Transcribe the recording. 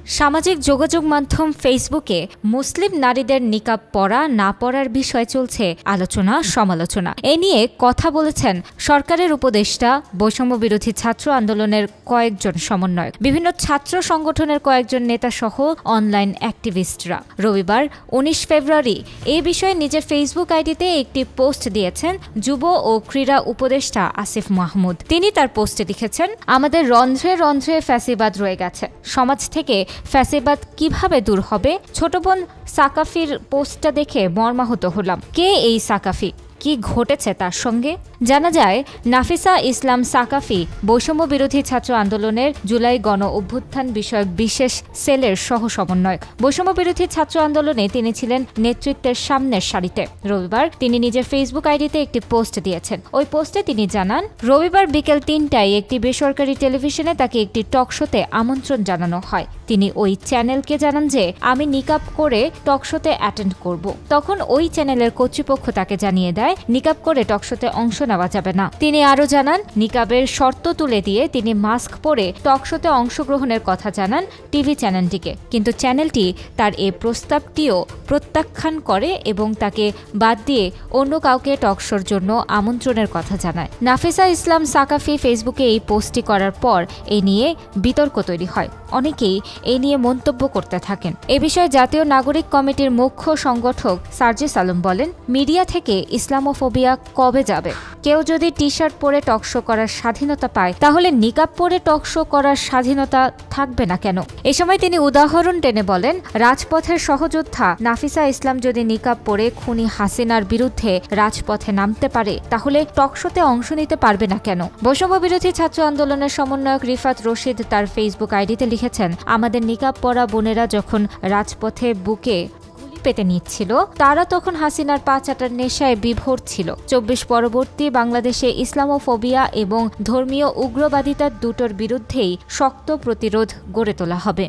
সামাজিক যোগাযোগ মাধ্যম ফেসবুকে মুসলিম নারীদের নিকাব পরা না পরার বিষয়ে চলছে আলোচনা সমালোচনা। এ নিয়ে কথা বলেছেন সরকারের উপদেষ্টা, বৈষম্য বিরোধী ছাত্র আন্দোলনের কয়েকজন সমন্বয়ক, বিভিন্ন ছাত্র সংগঠনের কয়েকজন নেতা সহ অনলাইন অ্যাক্টিভিস্টরা। রবিবার ১৯ ফেব্রুয়ারি এ বিষয়ে নিজের ফেসবুক আইডিতে একটি পোস্ট দিয়েছেন যুব ও ক্রীড়া উপদেষ্টা আসিফ মাহমুদ। তিনি তার পোস্টে লিখেছেন, আমাদের রন্ধ্রে রন্ধ্রে ফ্যাসিবাদ রয়ে গেছে, সমাজ থেকে ফ্যাসিবাদ কিভাবে দূর হবে? ছোট বোন সাকাফির পোস্টটা দেখে মর্মাহত হলাম। কে এই সাকাফি? কি ঘটেছে তার সঙ্গে? জানা যায়, নাফিসা ইসলাম সাকাফি বৈষম্য বিরোধী ছাত্র আন্দোলনের জুলাই গণ অভ্যুত্থান বিষয়ক বিশেষ সেলের সহ সমন্বয়ক। বৈষম্য বিরোধী ছাত্র আন্দোলনে তিনি ছিলেন নেতৃত্বের সামনের সারিতে। রবিবার তিনি নিজের ফেসবুক আইডিতে একটি পোস্ট দিয়েছেন। ওই পোস্টে তিনি জানান, রবিবার বিকেল ৩টায় একটি বেসরকারি টেলিভিশনে তাকে একটি টক শোতে আমন্ত্রণ জানানো হয়। তিনি ওই চ্যানেলকে জানান যে আমি নিকাব করে টক শোতে অ্যাটেন্ড করব। তখন ওই চ্যানেলের কর্তৃপক্ষ তাকে জানিয়ে দেয় নিকাব করে টক শোতে অংশ নেওয়া যাবে না। তিনি আরও জানান, নিকাবের শর্ত তুলে দিয়ে তিনি মাস্ক পরে টক শোতে অংশগ্রহণের কথা জানান টিভি চ্যানেলটিকে, কিন্তু চ্যানেলটি তার এই প্রস্তাবটিও প্রত্যাখ্যান করে এবং তাকে বাদ দিয়ে অন্য কাউকে টক শোর জন্য আমন্ত্রণের কথা জানায়। নাফিসা ইসলাম সাকাফি ফেসবুকে এই পোস্টটি করার পর এ নিয়ে বিতর্ক তৈরি হয়। অনেকেই এ নিয়ে মন্তব্য করতে থাকেন। এ বিষয়ে জাতীয় নাগরিক কমিটির মুখ্য সংগঠক সার্জিস আলম বলেন, মিডিয়া থেকে ইসলামোফোবিয়া কবে যাবে? কেউ যদি টি শার্ট পরে টকশো করার স্বাধীনতা পায়, তাহলে নিকাব পরে টকশো করার স্বাধীনতা থাকবে না কেন? এ সময় তিনি উদাহরণ টেনে বলেন, রাজপথের সহযোদ্ধা নাফিসা ইসলাম যদি নিকাব পরে খুনি হাসিনার বিরুদ্ধে রাজপথে নামতে পারে, তাহলে টকশোতে অংশ নিতে পারবে না কেন? বৈষম্য বিরোধী ছাত্র আন্দোলনের সমন্বয়ক রিফাত রশিদ তার ফেসবুক আইডিতে লিখেছেন, আমাদের নিকাব পরা বোনেরা যখন রাজপথে বুকে পেতে নিচ্ছিল, তারা তখন হাসিনার পা চাটার নেশায় বিভোর ছিল। ২৪ পরবর্তী বাংলাদেশে ইসলামোফোবিয়া এবং ধর্মীয় উগ্রবাদিতা দুটোর বিরুদ্ধেই শক্ত প্রতিরোধ গড়ে তোলা হবে।